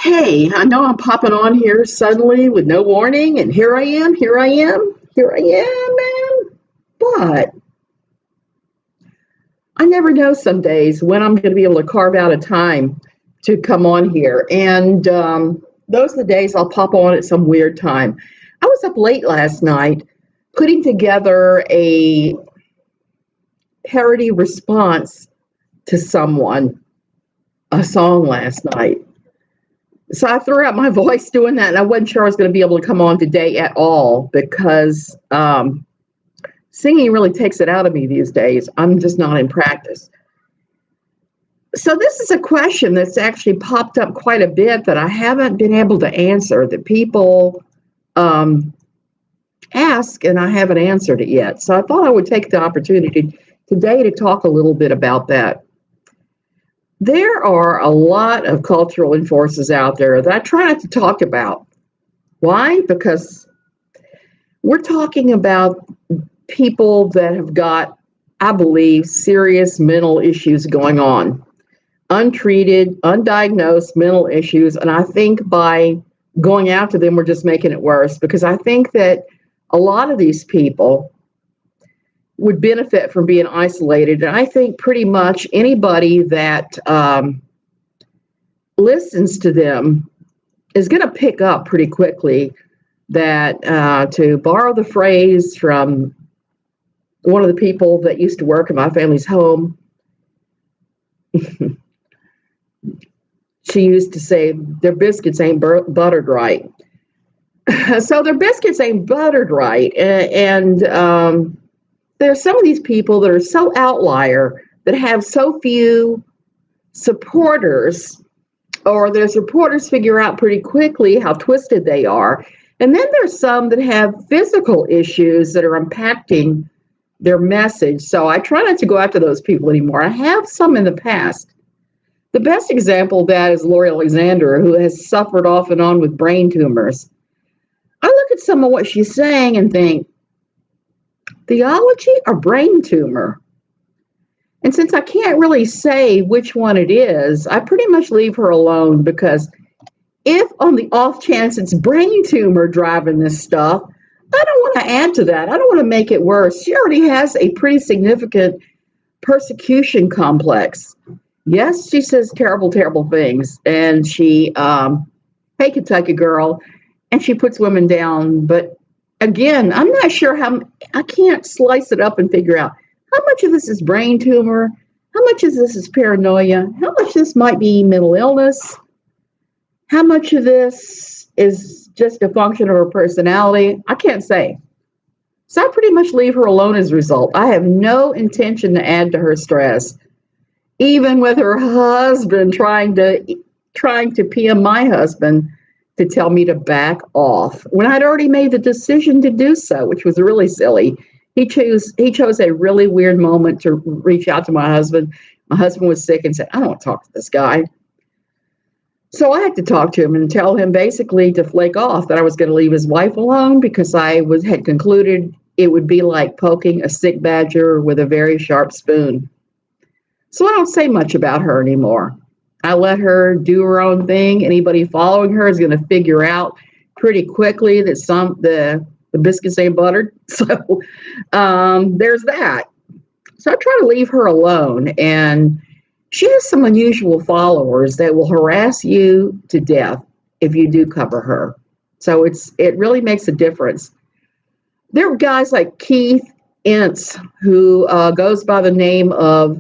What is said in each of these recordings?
Hey, I know I'm popping on here suddenly with no warning, and here I am, man. But I never know some days when I'm going to be able to carve out a time to come on here. And those are the days I'll pop on at some weird time. I was up late last night putting together a parody response to a song last night. So I threw out my voice doing that, and I wasn't sure I was going to be able to come on today at all because singing really takes it out of me these days. I'm just not in practice. So this is a question that's actually popped up quite a bit that I haven't been able to answer, that people ask, and I haven't answered it yet. So I thought I would take the opportunity today to talk a little bit about that. There are a lot of cultural forces out there that I try not to talk about. Why? Because we're talking about people that have got, I believe, serious mental issues going on, untreated, undiagnosed mental issues. And I think by going after them, we're just making it worse, because I think that a lot of these people would benefit from being isolated. And I think pretty much anybody that listens to them is going to pick up pretty quickly that, to borrow the phrase from one of the people that used to work in my family's home, she used to say, their biscuits ain't buttered right. So their biscuits ain't buttered right. And there's some of these people that are so outlier, that have so few supporters, or their supporters figure out pretty quickly how twisted they are. And then there's some that have physical issues that are impacting their message. So I try not to go after those people anymore. I have some in the past. The best example of that is Lori Alexander, who has suffered off and on with brain tumors. I look at some of what she's saying and think, theology or brain tumor? And since I can't really say which one it is, I pretty much leave her alone, because if on the off chance it's brain tumor driving this stuff, I don't want to add to that. I don't want to make it worse. She already has a pretty significant persecution complex. Yes, she says terrible, terrible things. And she, hey, Kentucky girl, and she puts women down. But again, I'm not sure I can't slice it up and figure out how much of this is brain tumor, how much of this is paranoia, how much of this might be mental illness, how much of this is just a function of her personality. I can't say. So I pretty much leave her alone as a result. I have no intention to add to her stress, even with her husband trying to PM my husband to tell me to back off when I'd already made the decision to do so, which was really silly. He chose a really weird moment to reach out to my husband. My husband was sick and said, I don't want to talk to this guy. So I had to talk to him and tell him basically to flake off, that I was going to leave his wife alone, because I had concluded it would be like poking a sick badger with a very sharp spoon. So I don't say much about her anymore. I let her do her own thing. Anybody following her is going to figure out pretty quickly that the biscuits ain't buttered. So there's that. So I try to leave her alone. And she has some unusual followers that will harass you to death if you do cover her. So it really makes a difference. There are guys like Keith Ince, who goes by the name of,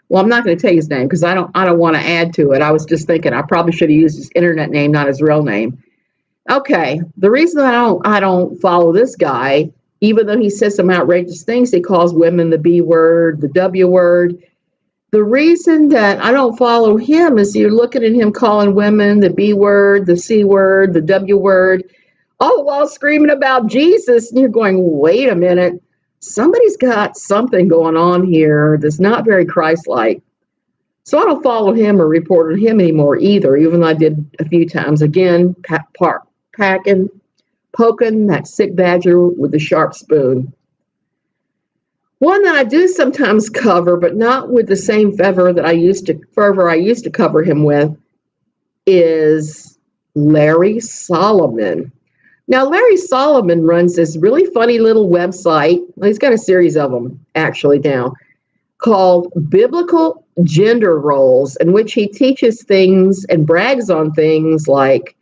well, I'm not going to tell you his name because I don't want to add to it. I was just thinking I probably should have used his internet name, not his real name. Okay, the reason I don't follow this guy, even though he says some outrageous things, he calls women the B word, the W word. The reason that I don't follow him is you're looking at him calling women the B word, the C word, the W word, all the while screaming about Jesus. And you're going, wait a minute. Somebody's got something going on here that's not very Christ-like. So I don't follow him or report on him anymore either, even though I did a few times. Again, poking that sick badger with a sharp spoon. One that I do sometimes cover, but not with the same fervor I used to cover him with, is Larry Solomon. Now, Larry Solomon runs this really funny little website. Well, he's got a series of them actually now, called Biblical Gender Roles, in which he teaches things and brags on things like,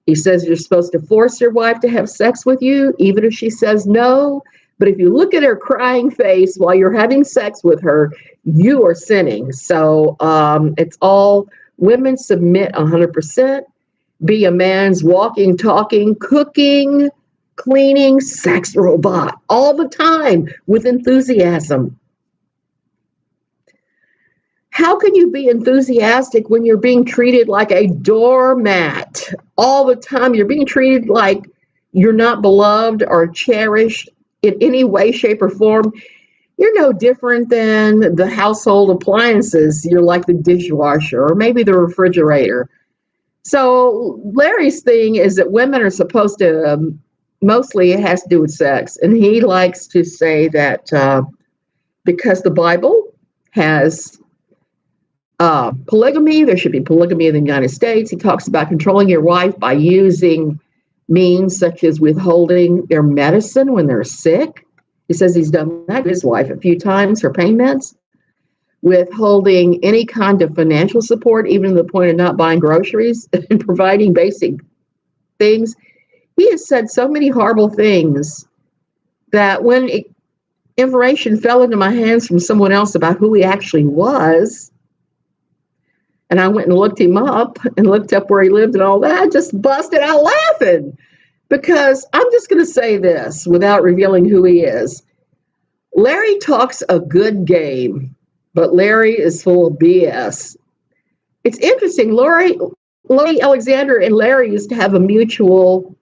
he says you're supposed to force your wife to have sex with you, even if she says no. But if you look at her crying face while you're having sex with her, you are sinning. So it's all women submit 100%. Be a man's walking, talking, cooking, cleaning sex robot all the time with enthusiasm. How can you be enthusiastic when you're being treated like a doormat all the time? You're being treated like you're not beloved or cherished in any way, shape, or form. You're no different than the household appliances. You're like the dishwasher or maybe the refrigerator. So Larry's thing is that women are supposed to, mostly it has to do with sex. And he likes to say that because the Bible has polygamy, there should be polygamy in the United States. He talks about controlling your wife by using means such as withholding their medicine when they're sick. He says he's done that to his wife a few times, her pain meds. Withholding any kind of financial support, even to the point of not buying groceries and providing basic things. He has said so many horrible things that when information fell into my hands from someone else about who he actually was, and I went and looked him up and looked up where he lived and all that, I just busted out laughing, because I'm just going to say this without revealing who he is. Larry talks a good game, but Larry is full of BS. It's interesting. Lori Alexander and Larry used to have a mutual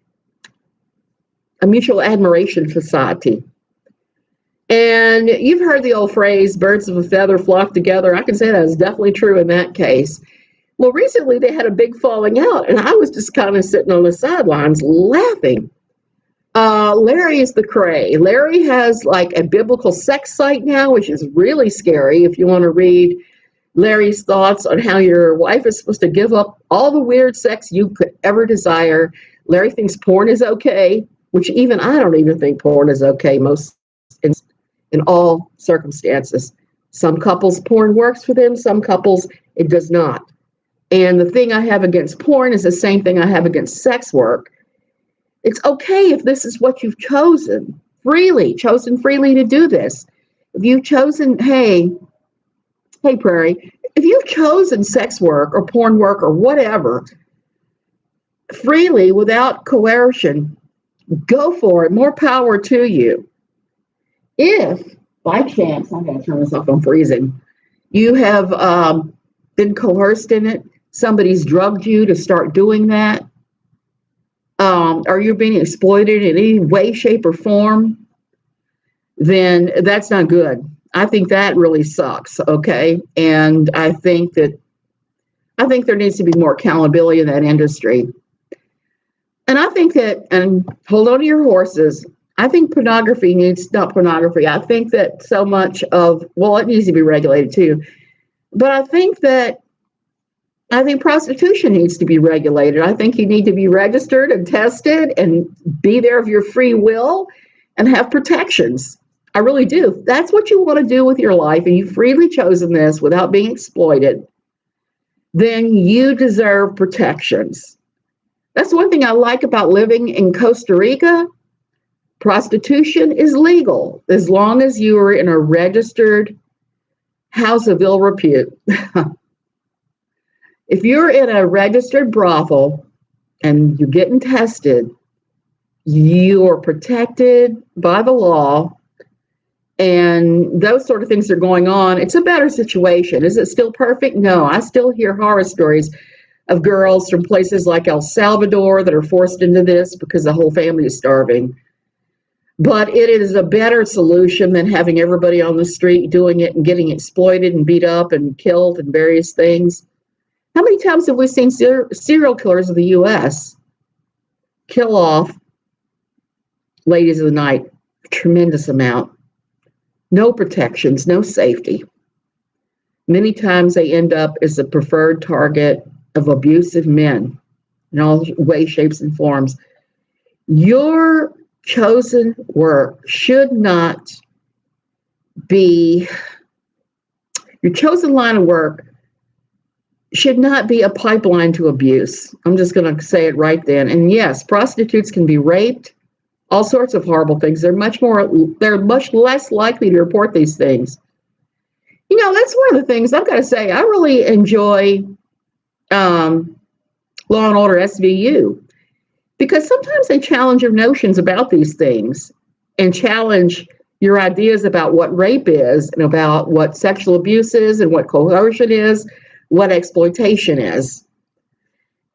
admiration society. And you've heard the old phrase, birds of a feather flock together. I can say that is definitely true in that case. Well, recently they had a big falling out, and I was just kind of sitting on the sidelines laughing. Larry is the cray. Larry has like a biblical sex site now, which is really scary if you want to read Larry's thoughts on how your wife is supposed to give up all the weird sex you could ever desire. Larry thinks porn is okay, which even I don't even think porn is okay most in all circumstances. Some couples, porn works for them. Some couples, it does not. And the thing I have against porn is the same thing I have against sex work. It's okay if this is what you've chosen freely to do this. If you've chosen, hey, Prairie, if you've chosen sex work or porn work or whatever, freely without coercion, go for it. More power to you. If, by chance, I'm going to turn this off, I'm freezing, you have been coerced in it, somebody's drugged you to start doing that, or you're being exploited in any way, shape, or form, then that's not good. I think that really sucks, okay? And I think there needs to be more accountability in that industry. And I think that, and hold on to your horses, I think pornography needs, not pornography, I think that so much of, well, it needs to be regulated too, but I think prostitution needs to be regulated. I think you need to be registered and tested and be there of your free will and have protections. I really do. That's what you want to do with your life, and you've freely chosen this without being exploited, then you deserve protections. That's one thing I like about living in Costa Rica. Prostitution is legal as long as you are in a registered house of ill repute. If you're in a registered brothel and you're getting tested, you are protected by the law, and those sort of things are going on. It's a better situation. Is it still perfect? No, I still hear horror stories of girls from places like El Salvador that are forced into this because the whole family is starving. But it is a better solution than having everybody on the street doing it and getting exploited and beat up and killed and various things. How many times have we seen serial killers of the U.S. kill off ladies of the night? A tremendous amount. No protections, no safety. Many times they end up as a preferred target of abusive men in all ways, shapes, and forms. Your chosen work should not be, your chosen line of work should not be a pipeline to abuse. I'm just going to say it right then. And yes, prostitutes can be raped, all sorts of horrible things. They're much less likely to report these things. You know, that's one of the things I've got to say. I really enjoy Law and Order SVU, because sometimes they challenge your notions about these things and challenge your ideas about what rape is and about what sexual abuse is and what coercion is, what exploitation is.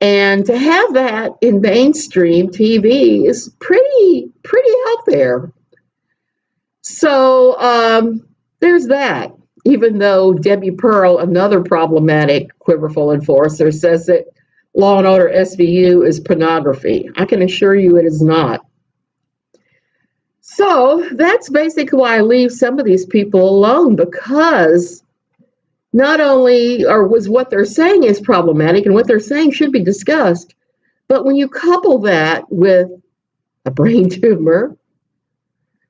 And to have that in mainstream TV is pretty out there. So there's that. Even though Debbie Pearl, another problematic quiverful enforcer, says that Law and Order SVU is pornography. I can assure you it is not. So that's basically why I leave some of these people alone, because not only was what they're saying is problematic and what they're saying should be discussed, but when you couple that with a brain tumor,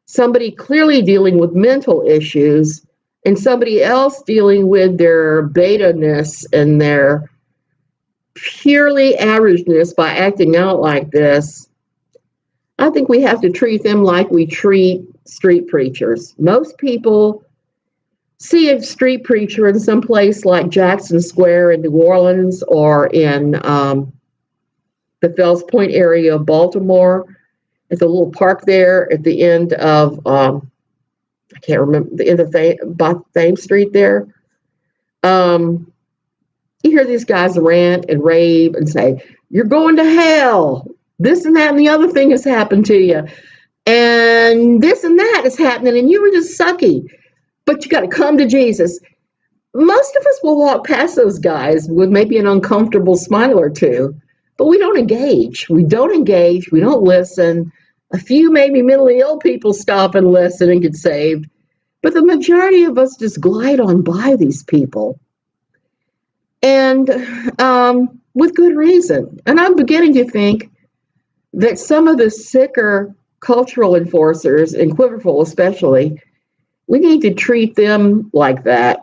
somebody clearly dealing with mental issues, and somebody else dealing with their beta-ness and their purely averageness by acting out like this, I think we have to treat them like we treat street preachers. Most people see a street preacher in some place like Jackson Square in New Orleans or in the Fells Point area of Baltimore, at the little park there at the end of, I can't remember, the end of Thames Street there. You hear these guys rant and rave and say, you're going to hell. This and that and the other thing has happened to you. And this and that is happening and you were just sucky. But you got to come to Jesus. Most of us will walk past those guys with maybe an uncomfortable smile or two, but we don't engage. We don't listen. A few maybe mentally ill people stop and listen and get saved. But the majority of us just glide on by these people. And with good reason. And I'm beginning to think that some of the sicker cultural enforcers, in Quiverful especially, we need to treat them like that.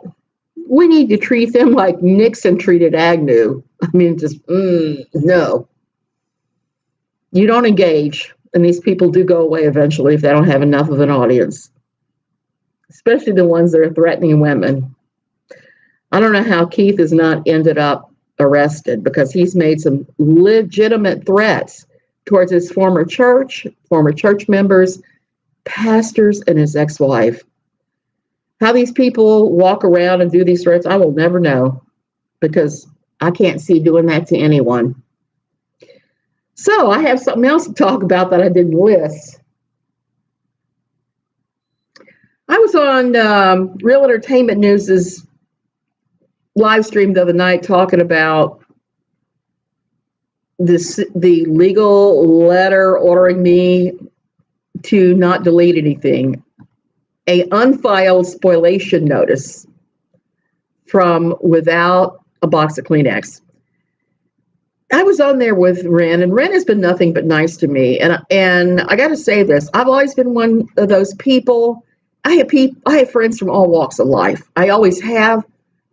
We need to treat them like Nixon treated Agnew. I mean, just, no. You don't engage, and these people do go away eventually if they don't have enough of an audience, especially the ones that are threatening women. I don't know how Keith has not ended up arrested, because he's made some legitimate threats towards his former church members, pastors, and his ex-wife. How these people walk around and do these threats, I will never know, because I can't see doing that to anyone. So I have something else to talk about that I didn't list. I was on Real Entertainment News's live stream the other night talking about the legal letter ordering me to not delete anything, a unfiled spoliation notice from Without a Box of Kleenex. I was on there with Ren, and Ren has been nothing but nice to me. And I got to say this: I've always been one of those people. I have friends from all walks of life. I always have.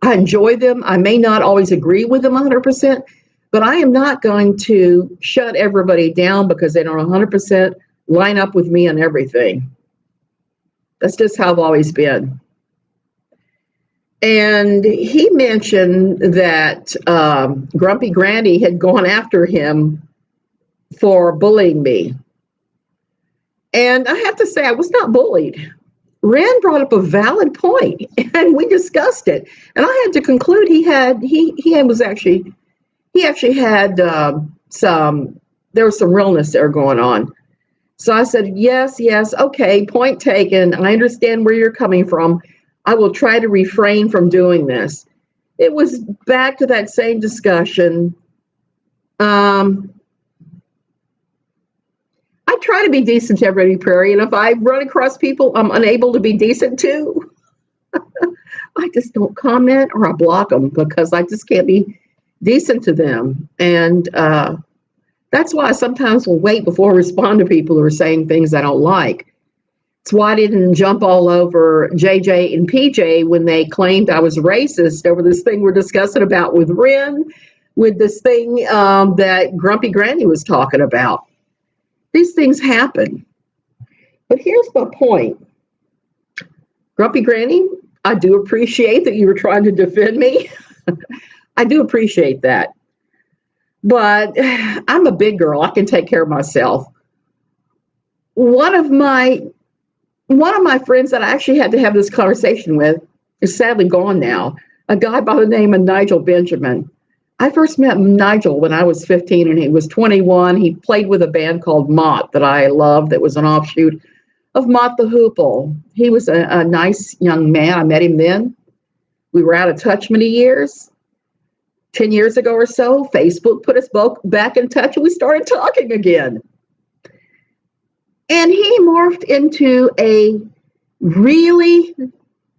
I enjoy them. I may not always agree with them 100%, but I am not going to shut everybody down because they don't 100% line up with me on everything. That's just how I've always been. And he mentioned that Grumpy Granny had gone after him for bullying me. And I have to say, I was not bullied. Ren brought up a valid point, and we discussed it. And I had to conclude he actually had there was some realness there going on. So I said, yes, okay, point taken. I understand where you're coming from. I will try to refrain from doing this. It was back to that same discussion. I try to be decent to everybody, Prairie, and if I run across people I'm unable to be decent to, I just don't comment or I block them, because I just can't be decent to them. And that's why I sometimes will wait before I respond to people who are saying things I don't like. It's why I didn't jump all over JJ and PJ when they claimed I was racist over this thing we're discussing about with Ren, with this thing that Grumpy Granny was talking about. These things happen. But here's my point. Grumpy Granny, I do appreciate that you were trying to defend me. I do appreciate that. But I'm a big girl. I can take care of myself. One of my friends that I actually had to have this conversation with is sadly gone now, a guy by the name of Nigel Benjamin. I first met Nigel when I was 15 and he was 21. He played with a band called Mott that I loved that was an offshoot of Mott the Hoople. He was a nice young man. I met him then. We were out of touch many years. 10 years ago or so, Facebook put us both back in touch and we started talking again. And he morphed into a really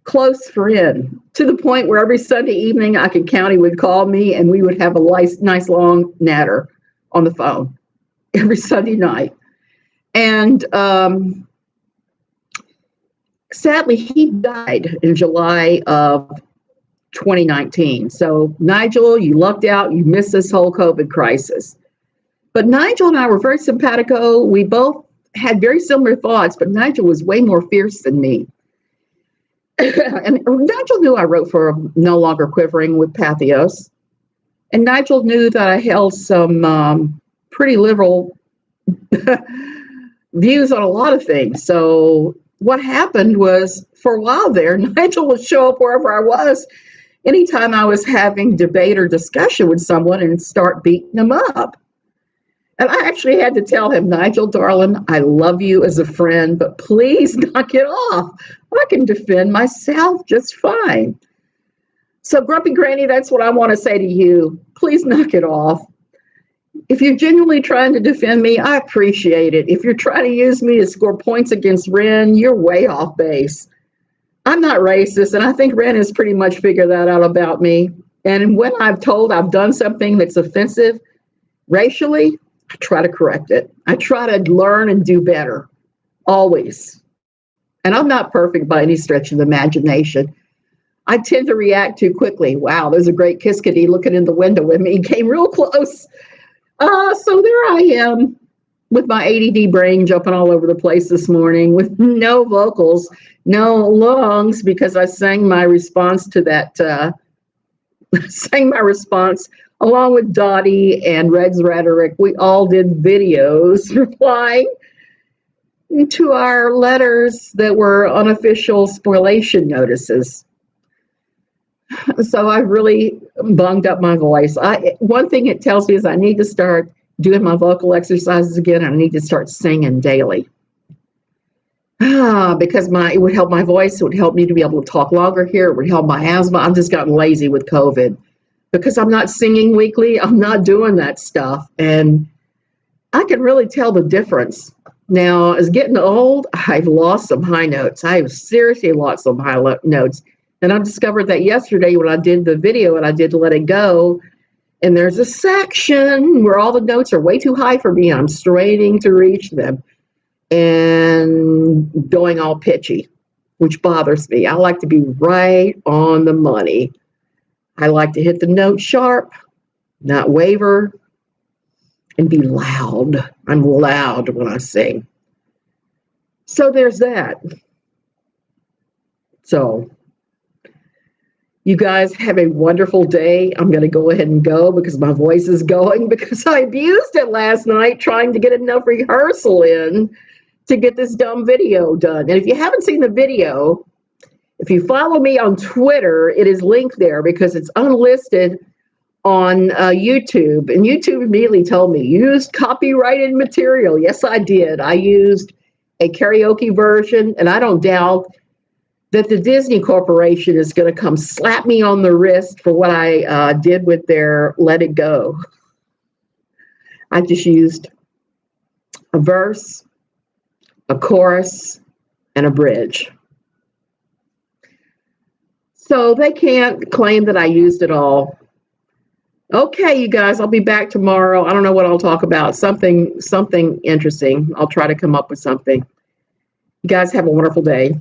close friend to the point where every Sunday evening I could count, he would call me and we would have a nice long natter on the phone every Sunday night. And sadly, he died in July of 2019. So Nigel, you lucked out. You missed this whole COVID crisis. But Nigel and I were very simpatico. We both had very similar thoughts, but Nigel was way more fierce than me. And Nigel knew I wrote for No Longer Quivering with Pathos. And Nigel knew that I held some pretty liberal views on a lot of things. So what happened was, for a while there, Nigel would show up wherever I was, anytime I was having debate or discussion with someone, and start beating them up. And I actually had to tell him, Nigel, darling, I love you as a friend, but please knock it off. I can defend myself just fine. So, Grumpy Granny, that's what I want to say to you. Please knock it off. If you're genuinely trying to defend me, I appreciate it. If you're trying to use me to score points against Ren, you're way off base. I'm not racist, and I think Ren has pretty much figured that out about me. And when I'm told I've done something that's offensive racially, I try to correct it. I try to learn and do better, always. And I'm not perfect by any stretch of the imagination. I tend to react too quickly. Wow, there's a great Kiskadee looking in the window with me. He came real close. So there I am with my ADD brain jumping all over the place this morning with no vocals, no lungs, because I sang my response to that, along with Dottie and Reg's Rhetoric. We all did videos replying to our letters that were unofficial spoliation notices. So I really bunged up my voice. One thing it tells me is I need to start doing my vocal exercises again, and I need to start singing daily. Because it would help my voice. It would help me to be able to talk longer here. It would help my asthma. I've just gotten lazy with COVID because I'm not singing weekly. I'm not doing that stuff. And I can really tell the difference. Now, as getting old, I've lost some high notes. I've seriously lost some high notes. And I discovered that yesterday when I did the video and I did Let It Go, and there's a section where all the notes are way too high for me. I'm straining to reach them and going all pitchy, which bothers me. I like to be right on the money. I like to hit the note sharp, not waver, and be loud. I'm loud when I sing. So there's that. So you guys have a wonderful day. I'm going to go ahead and go because my voice is going because I abused it last night trying to get enough rehearsal in to get this dumb video done. And if you haven't seen the video, if you follow me on Twitter, it is linked there because it's unlisted on YouTube. And YouTube immediately told me, used copyrighted material. Yes, I did. I used a karaoke version, and I don't doubt that the Disney Corporation is going to come slap me on the wrist for what I did with their Let It Go. I just used a verse, a chorus, and a bridge. So they can't claim that I used it all. Okay, you guys, I'll be back tomorrow. I don't know what I'll talk about. Something interesting. I'll try to come up with something. You guys have a wonderful day.